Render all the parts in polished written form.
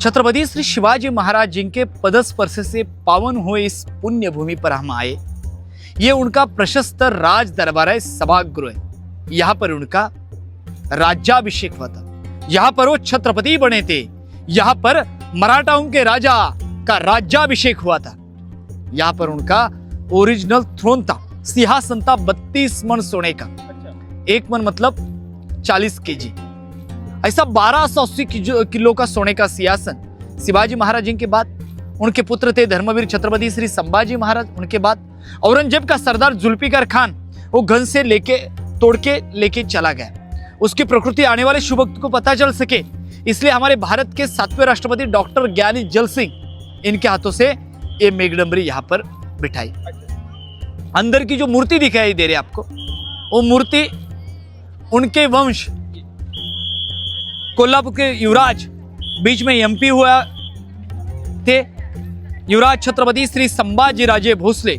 छत्रपति श्री शिवाजी महाराज जिनके पदस्पर्श से पावन हुए इस पुण्य भूमि पर हम आए। ये उनका प्रशस्त राज दरबार है, सभागृह है। यहाँ पर उनका राज्याभिषेक हुआ था। यहाँ पर वो छत्रपति बने थे। यहाँ पर मराठाओं के राजा का राज्याभिषेक हुआ था। यहाँ पर उनका ओरिजिनल थ्रोन था, सिंहासन था 32 मन सोने का। 1 मन मतलब 40 केजी। ऐसा 1280 किलो का सोने का सिंहासन शिवाजी महाराज जी के बाद उनके पुत्र थे धर्मवीर छत्रपति श्री संभाजी महाराज। उनके बाद औरंगजेब का सरदार जुल्फिकार खान वो गन से तोड़ के लेके चला गया। उसकी प्रकृति आने वाले शुभ वक्त को पता चल सके, इसलिए हमारे भारत के 7वें राष्ट्रपति डॉक्टर ज्ञानी जल सिंह इनके हाथों से ये मेघडंबरी यहाँ पर बिठाई। अंदर की जो मूर्ति दिखाई दे रही है आपको, वो मूर्ति उनके वंश कोल्हापुर के युवराज बीच में एमपी हुआ थे, युवराज छत्रपति श्री संभाजी राजे भोसले।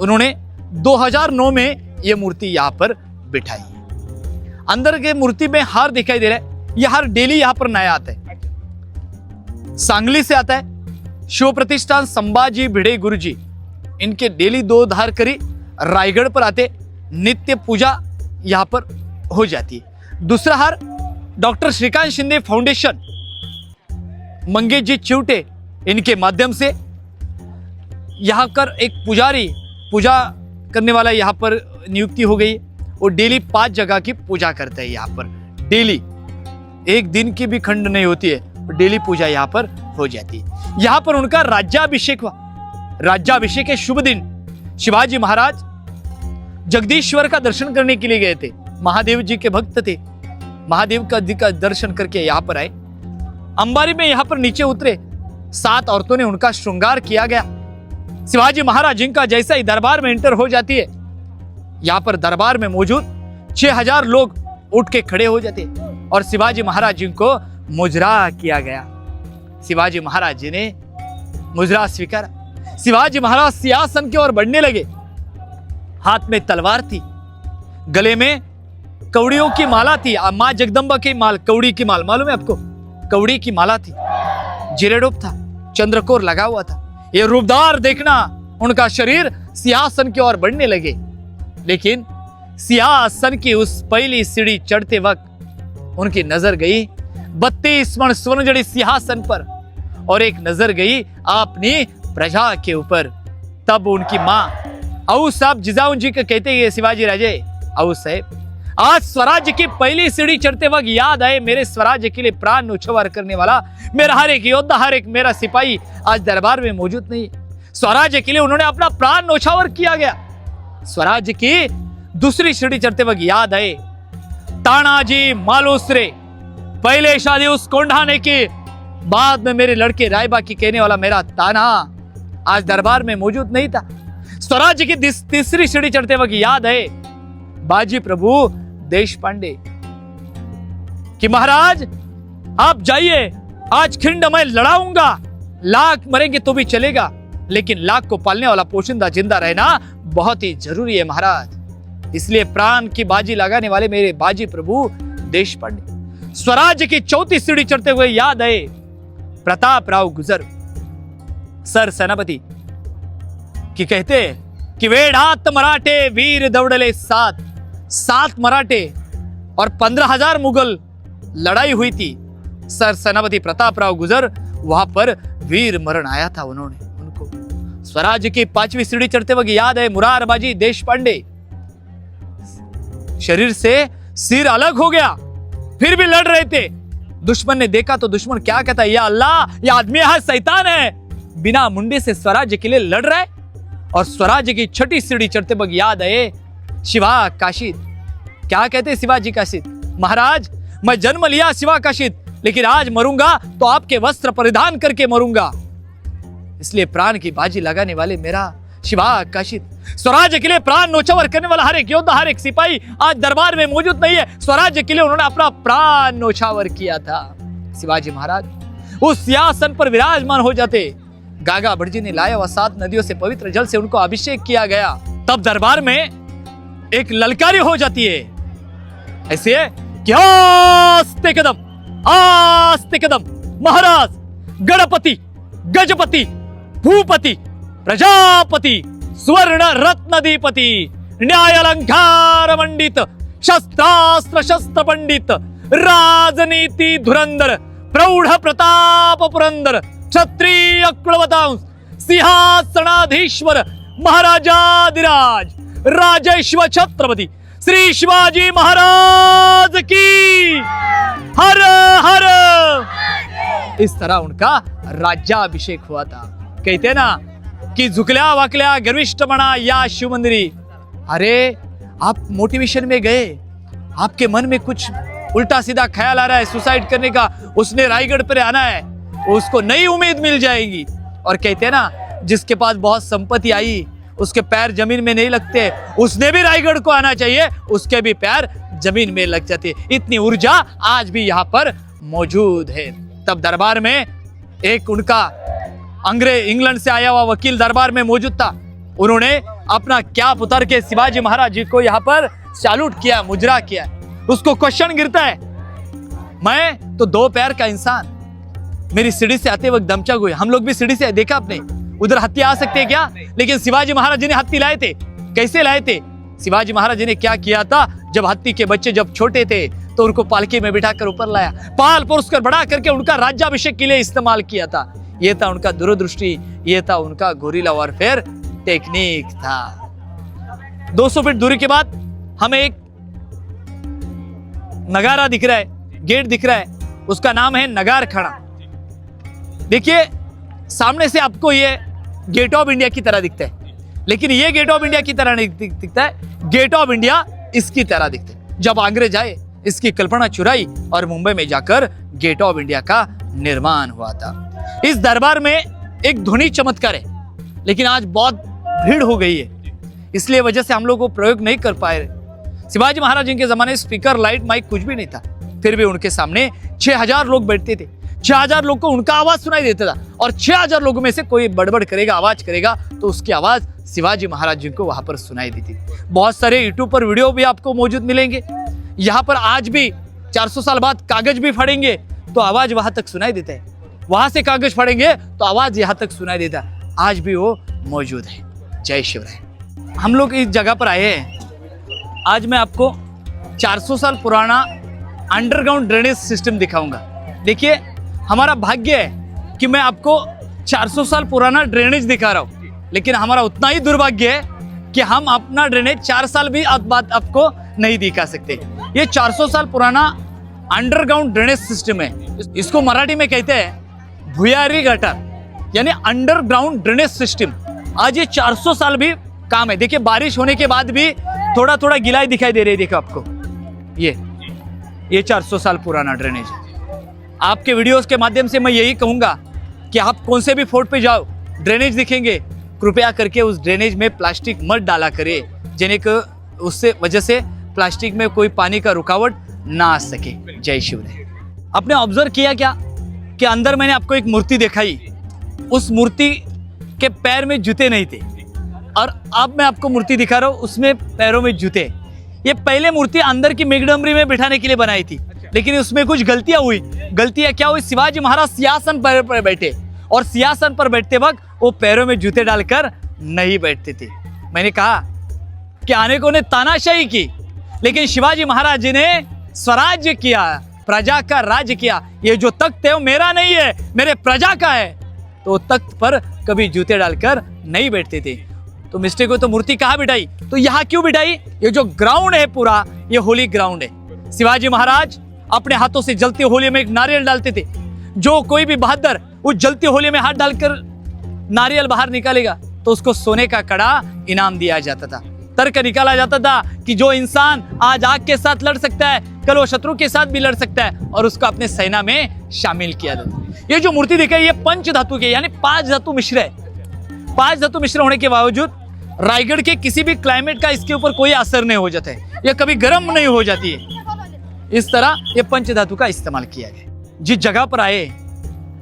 उन्होंने 2009 में यह मूर्ति यहां पर बिठाई। अंदर के मूर्ति में हार दिखाई दे रहा है। यह हार डेली यहां पर नया आता है, सांगली से आता है। शिव प्रतिष्ठान संभाजी भिड़े गुरुजी इनके डेली 2 धार करी रायगढ़ पर आते, नित्य पूजा यहां पर हो जाती है। दूसरा हार डॉक्टर श्रीकांत शिंदे फाउंडेशन मंगेश जी चिवटे इनके माध्यम से यहां पर एक पुजारी पूजा करने वाला यहां पर नियुक्ति हो गई। वो डेली 5 जगह की पूजा करते हैं। यहां पर डेली 1 दिन की भी खंड नहीं होती है, डेली पूजा यहां पर हो जाती है। यहां पर उनका राज्याभिषेक हुआ। राज्याभिषेक के शुभ दिन शिवाजी महाराज जगदीश्वर का दर्शन करने के लिए गए थे। महादेव जी के भक्त थे। महादेव का दर्शन करके यहां पर आए। अंबारी में यहां पर नीचे उतरे। 7 औरतों ने उनका श्रृंगार किया गया। शिवाजी महाराज जिनका जैसा ही दरबार में एंटर हो जाती है, यहां पर दरबार में मौजूद 6000 लोग उठ के खड़े हो जाते और शिवाजी महाराज जी को मुजरा किया गया। शिवाजी महाराज जी ने मुजरा स्वीकारा। शिवाजी महाराज सिंहासन की ओर बढ़ने लगे। हाथ में तलवार थी, गले में कौड़ियों की माला थी। मां जगदम्बा की माल, कौड़ी की माल मालूम है आपको? कौड़ी की माला थी, जिरेडोप था, चंद्रकोर लगा हुआ था। ये रूपदार देखना उनका शरीर सिंहासन की ओर बढ़ने लगे। लेकिन सिंहासन की उस पहली सीढ़ी चढ़ते वक्त उनकी नजर गई 32 मन स्वर्ण जड़ी सिंहासन पर और एक नजर गई अपनी प्रजा के ऊपर। तब उनकी मां औ साहब जिजाऊ जी को कहते हैं शिवाजी राजे, औ साहब आज स्वराज्य की पहली सीढ़ी चढ़ते वक्त याद आए मेरे स्वराज्य के लिए प्राण न्यौछावर करने वाला मेरा हर एक योद्धा, हर एक मेरा सिपाही आज दरबार में मौजूद नहीं। स्वराज्य के लिए उन्होंने अपना प्राण न्यौछावर किया गया। स्वराज्य की दूसरी सीढ़ी चढ़ते वक्त याद आए तानाजी मालूसरे, पहले शादी उस कोंढाने की, बाद में मेरे लड़के रायबा की कहने वाला मेरा ताना आज दरबार में मौजूद नहीं था। स्वराज्य की तीसरी सीढ़ी चढ़ते वक्त याद आए बाजी प्रभु देश पांडे कि महाराज आप जाइए, आज खिंड मैं लड़ाऊंगा, लाख मरेंगे तो भी चलेगा, लेकिन लाख को पालने वाला पोशिंदा जिंदा रहना बहुत ही जरूरी है महाराज। इसलिए प्राण की बाजी लगाने वाले मेरे बाजी प्रभु देश पांडे। स्वराज्य की चौथी सीढ़ी चढ़ते हुए याद आए प्रताप राव गुजर सर सेनापति कि कहते कि वेढात मराठे वीर दौड़ले 7 मराठे और 15,000 मुगल लड़ाई हुई थी। सर सेनापति प्रताप राव गुजर वहां पर वीर मरण आया था उनको। स्वराज्य की 5वीं सीढ़ी चढ़ते वक्त याद है मुरारबाजी देश पांडे। शरीर से सिर अलग हो गया, फिर भी लड़ रहे थे। दुश्मन ने देखा तो दुश्मन क्या कहता है, या अल्लाह ये आदमी है शैतान है, बिना मुंडे से स्वराज्य के लिए लड़ रहा है। और स्वराज्य की 6ठी सीढ़ी चढ़ते वक्त याद आए शिवा काशिद। क्या कहते शिवाजी काशिद, महाराज मैं जन्म लिया शिवा काशिद, लेकिन आज मरूंगा तो आपके वस्त्र परिधान करके मरूंगा। इसलिए प्राण की बाजी लगाने वाले मेरा शिवा काशिद, स्वराज्य के लिए प्राण न्यौछावर करने वाला हर एक योद्धा, हर एक सिपाही आज दरबार में मौजूद नहीं है। स्वराज्य के लिए उन्होंने अपना प्राण न्यौछावर किया था। शिवाजी महाराज उस सिंहासन पर विराजमान हो जाते। गागा भटजी ने लाया हुआ 7 नदियों से पवित्र जल से उनको अभिषेक किया गया। तब दरबार में एक ललकारी हो जाती है, ऐसे कि आस्ते कदम महाराज गणपति, गजपति, भूपति, प्रजापति, स्वर्ण रत्नधिपति, न्याय अलंकार मंडित, शस्त्रास्त्र शस्त्र पंडित, राजनीति धुरंधर, प्रौढ़ प्रताप पुरंदर, क्षत्रिय कुलवतांश, सिंहासनाधीश्वर, महाराजाधिराज, राजेश्वर छत्रपति श्री शिवाजी महाराज की हर हर। इस तरह उनका राज्याभिषेक हुआ था। कहते ना कि झुकल्या वाकल्या गर्विष्ठपणा या शिव मंदिरी। अरे आप मोटिवेशन में गए, आपके मन में कुछ उल्टा सीधा ख्याल आ रहा है सुसाइड करने का, उसने रायगढ़ पर आना है, उसको नई उम्मीद मिल जाएगी। और कहते हैं ना जिसके पास बहुत संपत्ति आई उसके पैर जमीन में नहीं लगते, उसने भी रायगढ़ को आना चाहिए, उसके भी पैर जमीन में लग जाते। इतनी ऊर्जा आज भी यहाँ पर मौजूद है। तब दरबार में एक उनका अंग्रेज इंग्लैंड से आया हुआ वकील दरबार में मौजूद था। उन्होंने अपना कैप उतार के शिवाजी महाराज जी को यहाँ पर सैल्यूट किया, मुजरा किया। उसको क्वेश्चन गिरता है, मैं तो 2 पैर का इंसान, मेरी सीढ़ी से आते वक्त दमचक हुए। हम लोग भी सीढ़ी से देखा आपने, उधर हाथी आ सकते हैं क्या? लेकिन शिवाजी महाराज जी ने हाथी लाए थे। कैसे लाए थे? शिवाजी महाराज जी ने क्या किया था, जब हाथी के बच्चे जब छोटे थे तो उनको पालकी में बिठाकर ऊपर लाया, पाल पोस कर बड़ा करके उनका राज्याभिषेक के लिए इस्तेमाल किया था। यह था उनका दूरदृष्टि, यह था उनका गोरिल्ला वॉरफेयर टेक्निक था। 200 फीट दूरी के बाद हमें एक नगारा दिख रहा है, गेट दिख रहा है, उसका नाम है नगार खड़ा। देखिए सामने से आपको ये गेट ऑफ इंडिया की तरह दिखता है, लेकिन ये गेट ऑफ इंडिया की तरह नहीं दिखता है, गेट ऑफ इंडिया इसकी तरह दिखता है। जब अंग्रेज आए इसकी कल्पना चुराई और मुंबई में जाकर गेट ऑफ इंडिया का निर्माण हुआ था। इस दरबार में एक ध्वनि चमत्कार है, लेकिन आज बहुत भीड़ हो गई है, इसलिए वजह से हम लोग वो प्रयोग नहीं कर पाए। शिवाजी महाराज जी के जमाने स्पीकर, लाइट, माइक कुछ भी नहीं था, फिर भी उनके सामने 6000 लोग बैठते थे। 6000 लोग को उनका आवाज सुनाई देता था, और 6000 लोगों में से कोई बड़बड़ करेगा, आवाज करेगा, तो उसकी आवाज शिवाजी महाराज जी को वहां पर सुनाई देती। बहुत सारे यूट्यूब पर वीडियो भी आपको मौजूद मिलेंगे। यहाँ पर आज भी 400 साल बाद कागज भी फाड़ेंगे तो आवाज वहां तक सुनाई देता है, वहां से कागज फाड़ेंगे तो आवाज यहाँ तक सुनाई देता है, आज भी वो मौजूद है। जय शिवराय। हम लोग इस जगह पर आए हैं, आज मैं आपको 400 साल पुराना अंडरग्राउंड ड्रेनेज सिस्टम दिखाऊंगा। देखिए हमारा भाग्य है कि मैं आपको 400 साल पुराना ड्रेनेज दिखा रहा हूं, लेकिन हमारा उतना ही दुर्भाग्य है कि हम अपना ड्रेनेज 4 साल भी बाद आपको नहीं दिखा सकते। ये 400 साल पुराना अंडरग्राउंड ड्रेनेज सिस्टम है, इसको मराठी में कहते हैं भुयारी गटर, यानी अंडरग्राउंड ड्रेनेज सिस्टम। आज ये 400 साल भी काम है। देखिए बारिश होने के बाद भी थोड़ा थोड़ा गिलाई दिखाई दे रही है, देखो आपको, ये 400 साल पुराना ड्रेनेज है। आपके वीडियोस के माध्यम से मैं यही कहूंगा कि आप कौन से भी फोर्ट पे जाओ, ड्रेनेज दिखेंगे, कृपया करके उस ड्रेनेज में प्लास्टिक मत डाला करें, जिन्हें उससे वजह से प्लास्टिक में कोई पानी का रुकावट ना आ सके। जय शिवराय। आपने ऑब्जर्व किया क्या कि अंदर मैंने आपको एक मूर्ति दिखाई, उस मूर्ति के पैर में जूते नहीं थे, और अब मैं आपको मूर्ति दिखा रहा हूं उसमें पैरों में जूते। ये पहले मूर्ति अंदर की मेघडंबरी में बिठाने के लिए बनाई थी, लेकिन उसमें कुछ गलतियां हुई। गलतियां क्या हुई? शिवाजी महाराज सिंहासन पर बैठे, और सिंहासन पर बैठते वक्त वो पैरों में जूते डालकर नहीं बैठते थे। मैंने कहा कि अनेकों ने तानाशाही की, लेकिन शिवाजी महाराज जी ने स्वराज्य किया, प्रजा का राज्य किया। ये जो तख्त है वो मेरा नहीं है, मेरे प्रजा का है, तो तख्त पर कभी जूते डालकर नहीं बैठते थे। तो मिस्टेक हो तो मूर्ति कहाँ बिठाई? तो यहाँ क्यों बिठाई? ये जो ग्राउंड है पूरा, ये होली ग्राउंड है। शिवाजी महाराज अपने हाथों से जलती होली में एक नारियल डालते थे। जो कोई भी बहादुर उस जलती होली में हाथ डालकर नारियल बाहर निकालेगा तो उसको सोने का कड़ा इनाम दिया जाता था। तर्क निकाला जाता था कि जो इंसान आज आग के साथ लड़ सकता है, कल वो शत्रु के साथ भी लड़ सकता है, और उसको अपने सेना में शामिल किया जाता। ये जो मूर्ति दिखाई, ये पंच धातु के यानी 5 धातु मिश्र है। 5 धातु मिश्र होने के बावजूद रायगढ़ के किसी भी क्लाइमेट का इसके ऊपर कोई असर नहीं हो जाता है, यह कभी गर्म नहीं हो जाती है। इस तरह ये पंच धातु का इस्तेमाल किया गया। जिस जगह पर आए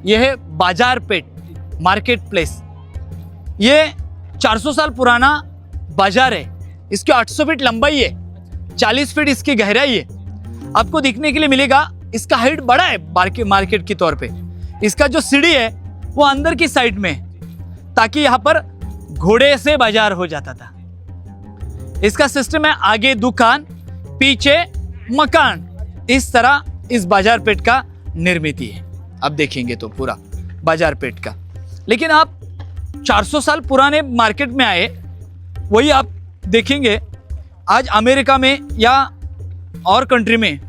यह है बाजार पेट, मार्केट प्लेस। ये 400 साल पुराना बाजार है। इसकी 800 फीट लंबाई है, 40 फीट इसकी गहराई है। आपको दिखने के लिए मिलेगा इसका हाइट बड़ा है मार्केट के तौर पे। इसका जो सीढ़ी है वो अंदर की साइड में है, ताकि यहां पर घोड़े से बाजार हो जाता था। इसका सिस्टम है आगे दुकान पीछे मकान, इस तरह इस बाजार पेट का निर्मित है। अब देखेंगे तो पूरा बाजार पेट का। लेकिन आप 400 साल पुराने मार्केट में आए, वही आप देखेंगे आज अमेरिका में या और कंट्री में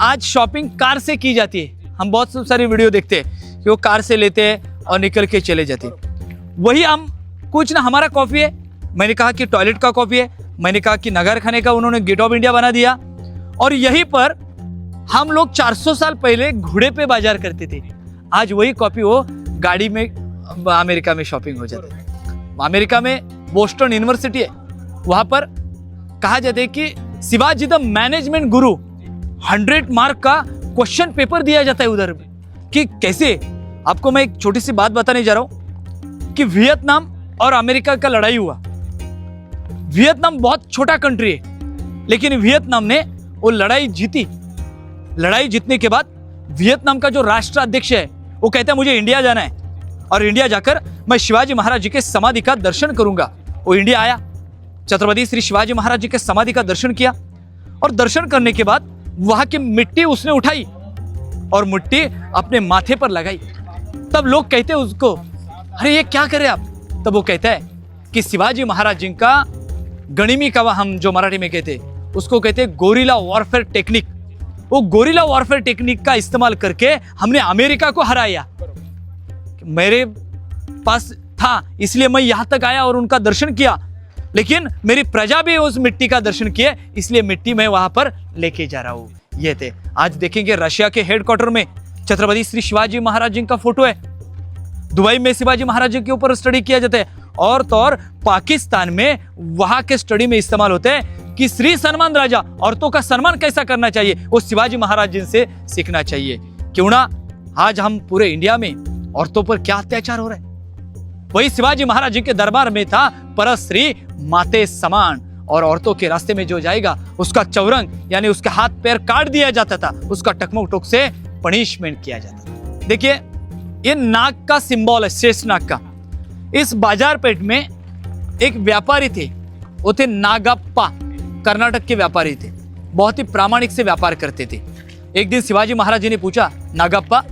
आज शॉपिंग कार से की जाती है। हम बहुत सारी वीडियो देखते हैं कि वो कार से लेते हैं और निकल के चले जाते हैं। वही हम कुछ ना, हमारा कॉफी है, मैंने कहा कि टॉयलेट का कॉफी है, मैंने कहा कि नगर खाने का उन्होंने गेट ऑफ इंडिया बना दिया। और यहीं पर हम लोग 400 साल पहले घोड़े पे बाजार करते थे। आज वही कॉफी वो गाड़ी में अमेरिका में शॉपिंग हो जाती है। अमेरिका में बोस्टन यूनिवर्सिटी है, वहां पर कहा जाता है कि Shivaji the management Guru 100 mark का क्वेश्चन पेपर दिया जाता है उधर कि कैसे। आपको मैं एक छोटी सी बात बताने जा रहा हूं कि वियतनाम और अमेरिका का लड़ाई हुआ। वियतनाम बहुत छोटा कंट्री है, लेकिन वियतनाम ने वो लड़ाई जीती। लड़ाई जीतने के बाद वियतनाम का जो राष्ट्राध्यक्ष है वो कहता है मुझे इंडिया जाना है और इंडिया जाकर मैं शिवाजी महाराज जी के समाधि का दर्शन करूंगा। वो इंडिया आया, छत्रपति श्री शिवाजी महाराज जी के समाधि का दर्शन किया और दर्शन करने के बाद वहां की मिट्टी उसने उठाई और मिट्टी अपने माथे पर लगाई। तब लोग कहते उसको, अरे ये क्या करे आप? तब वो कहता है कि शिवाजी महाराज जी का गणिमी का, हम जो मराठी में कहते उसको कहते गोरिल्ला वॉरफेयर टेक्निक। वो गोरिल्ला वॉरफेयर टेक्निक का इस्तेमाल करके हमने अमेरिका को हराया। मेरे पास था इसलिए मैं यहां तक आया और उनका दर्शन किया, लेकिन मेरी प्रजा भी उस मिट्टी का दर्शन किए, इसलिए मिट्टी मैं वहां पर लेके जा रहा हूं। ये थे। आज देखेंगे रशिया के हेडक्वार्टर में छत्रपति श्री शिवाजी महाराज जी का फोटो है। दुबई में शिवाजी महाराज जी के ऊपर स्टडी किया जाता है। और तो और पाकिस्तान में वहां के स्टडी में इस्तेमाल होते हैं कि श्री सलमान राजा औरतों का सम्मान कैसा करना चाहिए, वो शिवाजी महाराज जी से सीखना चाहिए। क्यों ना आज हम पूरे इंडिया में औरतों पर क्या अत्याचार हो रहा है, वही शिवाजी महाराज जी के दरबार में था परश्री माते समान। और औरतों के रास्ते में जो जाएगा उसका चौरंग यानी उसके हाथ पैर काट दिया जाता था, उसका टकमक टोक से पनिशमेंट किया जाता था। देखिए ये नाग का सिंबल है, शेष नाग का। इस बाजार पेट में एक व्यापारी थे, वो थे नागप्पा, कर्नाटक के व्यापारी थे, बहुत ही प्रामाणिक से व्यापार करते थे। एक दिन शिवाजी महाराज जी ने पूछा, नागप्पा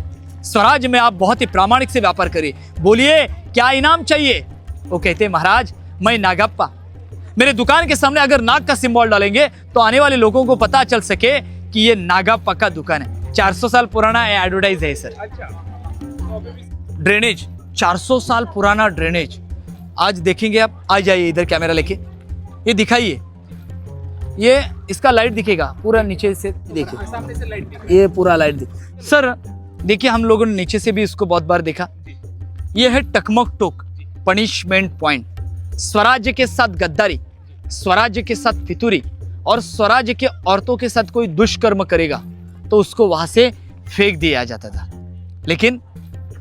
स्वराज में आप बहुत ही प्रामाणिक से व्यापार करिए, बोलिए क्या इनाम चाहिए? वो कहते महाराज मैं नागप्पा, मेरे दुकान के सामने अगर नाग का सिंबल डालेंगे तो आने वाले लोगों को पता चल सके कि ये नागप्पा का दुकान है। 400 साल पुराना एडवर्टाइज है सर। ड्रेनेज 400 साल पुराना ड्रेनेज आज देखेंगे आप। आ जाइए इधर कैमरा लेके, ये दिखाइए, ये इसका लाइट दिखेगा पूरा नीचे से, देखिए सामने से लाइट, ये पूरा लाइट सर देखिए। हम लोगों ने नीचे से भी इसको बहुत बार देखा। ये है टकमक टोक, पनिशमेंट पॉइंट। स्वराज्य के साथ गद्दारी, स्वराज्य के साथ फितूरी और स्वराज्य के औरतों के साथ कोई दुष्कर्म करेगा तो उसको वहां से फेंक दिया जाता था। लेकिन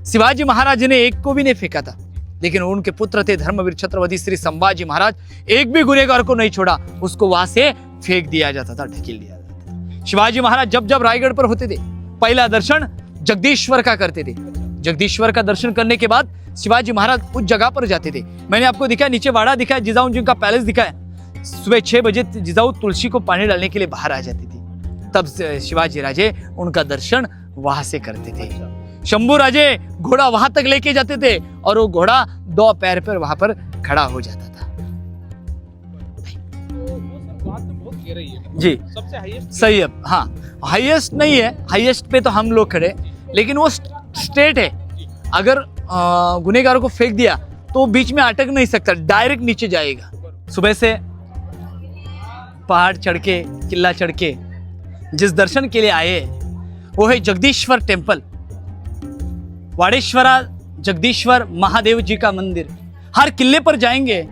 शिवाजी महाराज ने एक को भी नहीं फेंका था, लेकिन उनके पुत्र थे धर्मवीर छत्रपति श्री संभाजी महाराज, एक भी गुनहगार को नहीं छोड़ा, उसको वहां से फेंक दिया जाता था, ढकेल दिया जाता था। शिवाजी महाराज जब जब रायगढ़ पर होते थे पहला दर्शन जगदीश्वर का करते थे। जगदीश्वर का दर्शन करने के बाद शिवाजी महाराज उस जगह पर जाते थे। मैंने आपको दिखाया, नीचे वाड़ा दिखाया, जिजाऊ जी का पैलेस दिखाया। सुबह 6 बजे जिजाऊ तुलसी को पानी डालने के लिए बाहर आ जाती थी, तब शिवाजी राजे उनका दर्शन वहां से करते थे। शंभू राजे घोड़ा वहां तक लेके जाते थे और वो घोड़ा 2 पैर पर वहां पर खड़ा हो जाता था। जी सबसे हाईएस्ट सही है। हाँ हाईएस्ट नहीं है, हाईएस्ट पे तो हम लोग खड़े, लेकिन वो स्ट्रेट है। अगर गुनहगारों को फेंक दिया तो बीच में अटक नहीं सकता, डायरेक्ट नीचे जाएगा। सुबह से पहाड़ चढ़ के, किला चढ़ के जिस दर्शन के लिए आए वो है जगदीश्वर टेम्पल, वाडेश्वरा जगदीश्वर महादेव जी का मंदिर। हर किले पर जाएंगे,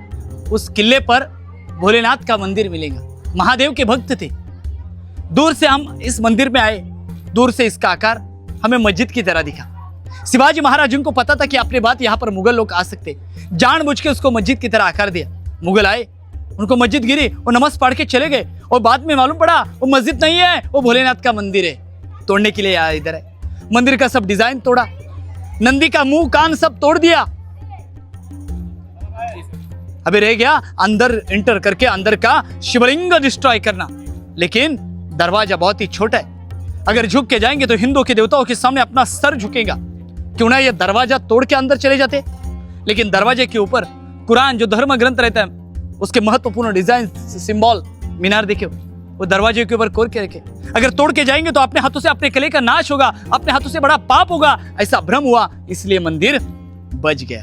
उस किले पर भोलेनाथ का मंदिर मिलेगा। महादेव के भक्त थे। दूर से हम इस मंदिर में आए, दूर से इसका आकार हमें मस्जिद की तरह दिखा। शिवाजी महाराज उनको पता था कि अपने बाद यहाँ पर मुगल लोग आ सकते, जानबूझ के उसको मस्जिद की तरह आकार दिया। मुगल आए, उनको मस्जिद गिरी, वो नमाज पढ़ के चले गए और बाद में मालूम पड़ा वो मस्जिद नहीं है, वो भोलेनाथ का मंदिर है। तोड़ने के लिए इधर है, मंदिर का सब डिजाइन तोड़ा, नंदी का मुंह कान सब तोड़ दिया। अभी रह गया अंदर एंटर करके अंदर का शिवलिंग डिस्ट्रॉय करना, लेकिन दरवाजा बहुत ही छोटा है। अगर झुक के जाएंगे तो हिंदुओं के देवताओं के सामने अपना सर झुकेगा। क्यों ना ये दरवाजा तोड़ के अंदर चले जाते। लेकिन दरवाजे के ऊपर कुरान जो धर्म ग्रंथ रहता है उसके महत्वपूर्ण डिजाइन सिंबल मीनार देखे, वो दरवाजे के ऊपर कोर के रखे। अगर तोड़ के जाएंगे तो अपने हाथों से अपने किले का नाश होगा, अपने हाथों से बड़ा पाप होगा, ऐसा भ्रम हुआ, इसलिए मंदिर बच गया।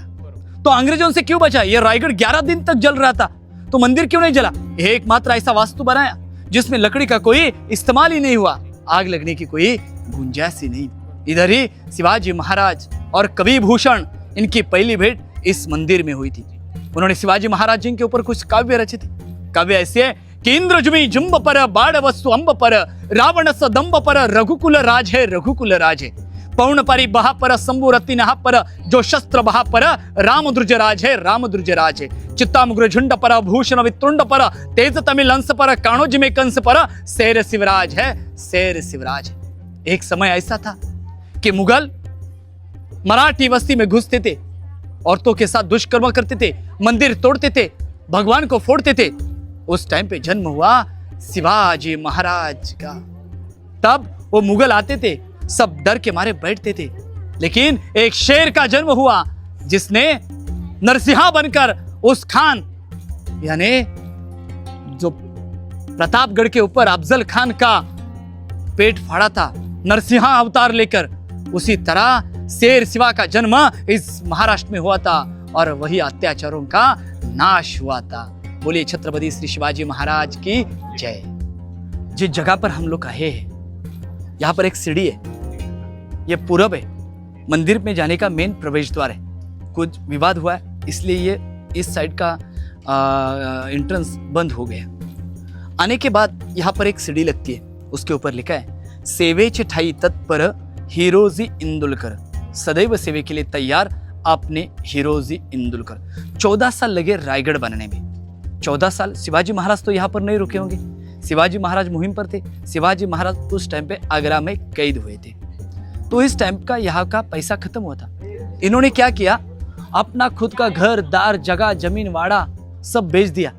तो अंग्रेजों से क्यों बचा? ये रायगढ़ 11 दिन तक जल रहा था, तो मंदिर क्यों नहीं जला? एकमात्र ऐसा वास्तु बनाया जिसमें लकड़ी का कोई इस्तेमाल ही नहीं हुआ, आग लगने की कोई गुंजाइश ही नहीं। इधर ही शिवाजी महाराज और कवि भूषण इनकी पहली भेंट इस मंदिर में हुई थी। उन्होंने शिवाजी महाराज जी के ऊपर कुछ काव्य रचे थे। काव्य ऐसे है कि इंद्रजुमी जुम्ब पर बाढ़ वस्तु अंब पर रावण स दंब पर रघुकुल राज है, रघुकुल राज है। पौर्ण परि बहा पर शंभु रति नहा पर जो शस्त्र बहा पर राम ध्रुज राज है, राम ध्रुज राज है। चित्तामुग्र झुंड पर भूषण वितुंड पर तेज तमिल अंश पर काणोज में कंस पर शेर शिवराज है, शेर शिवराज है। एक समय ऐसा था कि मुगल मराठी बस्ती में घुसते थे, औरतों के साथ दुष्कर्म करते थे, मंदिर तोड़ते थे, भगवान को फोड़ते थे। उस टाइम पे जन्म हुआ शिवाजी महाराज का। तब वो मुगल आते थे, सब डर के मारे बैठते थे, लेकिन एक शेर का जन्म हुआ जिसने नरसिंहा बनकर उस खान यानी जो प्रतापगढ़ के ऊपर अफजल खान का पेट फाड़ा था नरसिंहा अवतार लेकर, उसी तरह शेर शिवा का जन्म इस महाराष्ट्र में हुआ था और वही अत्याचारों का नाश हुआ था। बोलिए छत्रपति श्री शिवाजी महाराज की जय। जिस जगह पर हम लोग आए हैं यहाँ पर एक सीढ़ी है, ये पूरब है, मंदिर में जाने का मेन प्रवेश द्वार है। कुछ विवाद हुआ है इसलिए ये इस साइड का एंट्रेंस बंद हो गया। आने के बाद यहाँ पर एक सीढ़ी लगती है, उसके ऊपर लिखा है सेवेचे ठाई तत्पर हिरोजी इंदुलकर, सदैव सेवे के लिए तैयार अपने हिरोजी इंदुलकर। 14 साल लगे रायगढ़ बनने में। 14 साल शिवाजी महाराज तो यहाँ पर नहीं रुके होंगे, शिवाजी महाराज मुहिम पर थे। शिवाजी महाराज उस टाइम पे आगरा में कैद हुए थे, तो इस टाइम का यहाँ का पैसा खत्म हुआ था। इन्होंने क्या किया, अपना खुद का घर दार जगह जमीन वाड़ा सब बेच दिया,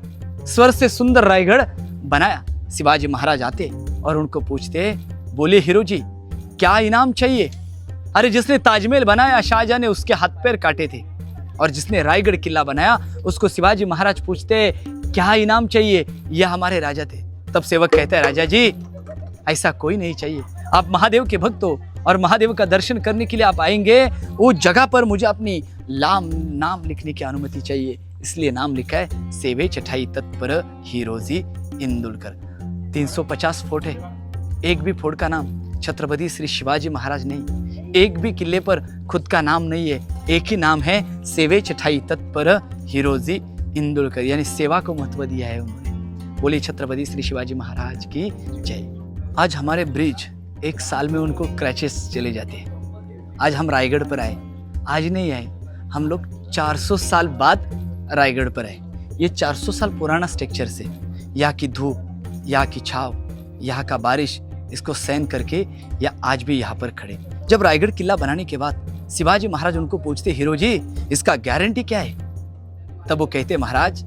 स्वर से सुंदर रायगढ़ बनाया। शिवाजी महाराज आते और उनको पूछते, बोले हीरो जी क्या इनाम चाहिए? अरे जिसने ताजमहल बनाया शाहजहां ने उसके हाथ पैर काटे थे, और जिसने रायगढ़ किला बनाया उसको शिवाजी महाराज पूछते क्या इनाम चाहिए? यह हमारे राजा थे। तब सेवक कहते हैं, राजा जी ऐसा कोई नहीं चाहिए, आप महादेव के भक्त हो और महादेव का दर्शन करने के लिए आप आएंगे, वो जगह पर मुझे अपनी नाम लिखने की अनुमति चाहिए, इसलिए नाम लिखा है सेवे चठाई तत्पर हीरोजी इंदुलकर। 350 फोर्ट है, एक भी फोर्ट का नाम छत्रपति श्री शिवाजी महाराज नहीं, एक भी किले पर खुद का नाम नहीं है, एक ही नाम है सेवे चठाई तत्पर हीरोजी इंदुलकर, यानी सेवा को महत्व दिया है उन्होंने। बोलिए छत्रपति श्री शिवाजी महाराज की जय। आज हमारे ब्रिज एक साल में उनको क्रैचेस चले जाते हैं। आज हम रायगढ़ पर आए, आज नहीं आए, हम लोग 400 साल बाद रायगढ़ पर आए। ये 400 साल पुराना स्ट्रक्चर से यहाँ की धूप, यहाँ की छाव, यहाँ का बारिश, इसको सहन करके या आज भी यहाँ पर खड़े। जब रायगढ़ किला बनाने के बाद शिवाजी महाराज उनको पूछते, हीरो जी इसका गारंटी क्या है? तब वो कहते, महाराज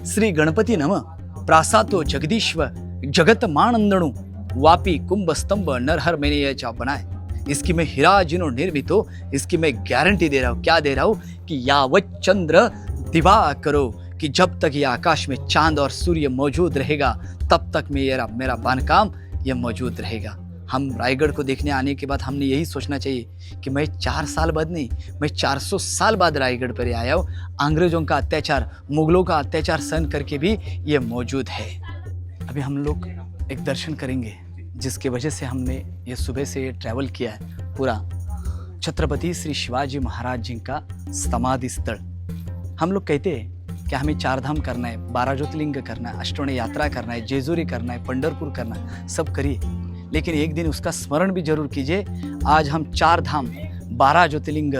श्री गणपति नमः प्रासादो जगदीश्वर जगत मानंदणु वापी कुंभ स्तंभ नरहर मैंने यह चाप बनाए, इसकी मैं हीरा जिनो निर्मित हो, इसकी मैं गारंटी दे रहा हूँ। क्या दे रहा हूँ कि यावत चंद्र दिवा करो, कि जब तक ये आकाश में चांद और सूर्य मौजूद रहेगा तब तक मेरा बांधकाम ये मौजूद रहेगा। हम रायगढ़ को देखने आने के बाद हमने यही सोचना चाहिए कि मैं 4 साल बाद नहीं, मैं 400 साल बाद रायगढ़ पर आया हूँ। अंग्रेजों का अत्याचार, मुगलों का अत्याचार सहन करके भी ये मौजूद है। अभी हम लोग एक दर्शन करेंगे जिसकी वजह से हमने ये सुबह से ट्रैवल किया है। पूरा छत्रपति श्री शिवाजी महाराज जी का समाधि स्थल। हम लोग कहते हैं कि हमें 4 धाम करना है, 12 ज्योतिर्लिंग करना है, अष्टोणे यात्रा करना है, जेजूरी करना है, पंढरपुर करना है, सब करिए, लेकिन एक दिन उसका स्मरण भी जरूर कीजिए। आज हम 4 धाम 12 ज्योतिर्लिंग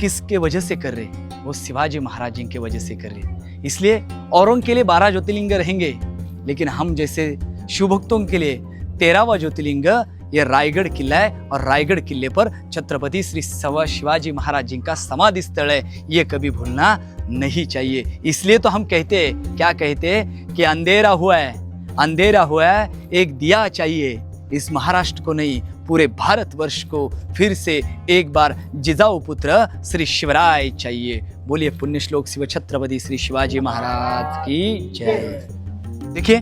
किसके वजह से कर रहे हैं? वो शिवाजी महाराज जी की वजह से कर रहे हैं। इसलिए औरों के लिए 12 ज्योतिर्लिंग रहेंगे, लेकिन हम जैसे शिव भक्तों के लिए 13वां ज्योतिर्लिंग ये रायगढ़ किला है और रायगढ़ किले पर छत्रपति श्री शिवाजी महाराज जी का समाधि स्थल है, ये कभी भूलना नहीं चाहिए। इसलिए तो हम कहते हैं, क्या कहते हैं कि अंधेरा हुआ है, एक दिया चाहिए इस महाराष्ट्र को नहीं, पूरे भारतवर्ष को फिर से एक बार जिजाऊ पुत्र श्री शिवराय चाहिए। बोलिए पुण्य श्लोक शिव छत्रपति श्री शिवाजी महाराज की जय। देखिए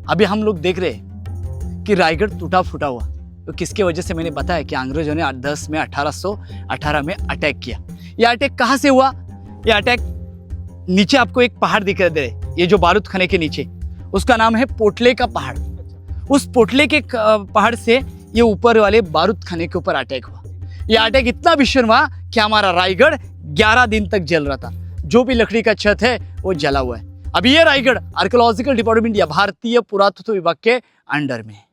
अभी हम लोग देख रहे हैं कि रायगढ़ टूटा फूटा हुआ, तो किसके वजह से मैंने बताया कि अंग्रेजों ने 10 में 1818 में अटैक किया। यह अटैक कहां से हुआ? यह अटैक नीचे आपको एक पहाड़ दिख रहा है, ये जो बारूद खाने के नीचे, उसका नाम है पोटले का पहाड़। उस पोटले के पहाड़ से ये ऊपर वाले बारूद खाने के ऊपर अटैक हुआ। यह अटैक इतना भीषण हुआ कि हमारा रायगढ़ 11 दिन तक जल रहा था। जो भी लकड़ी का छत है वो जला हुआ है। अभी ये रायगढ़ आर्कियोलॉजिकल डिपार्टमेंट या भारतीय पुरातत्व विभाग के अंडर में है।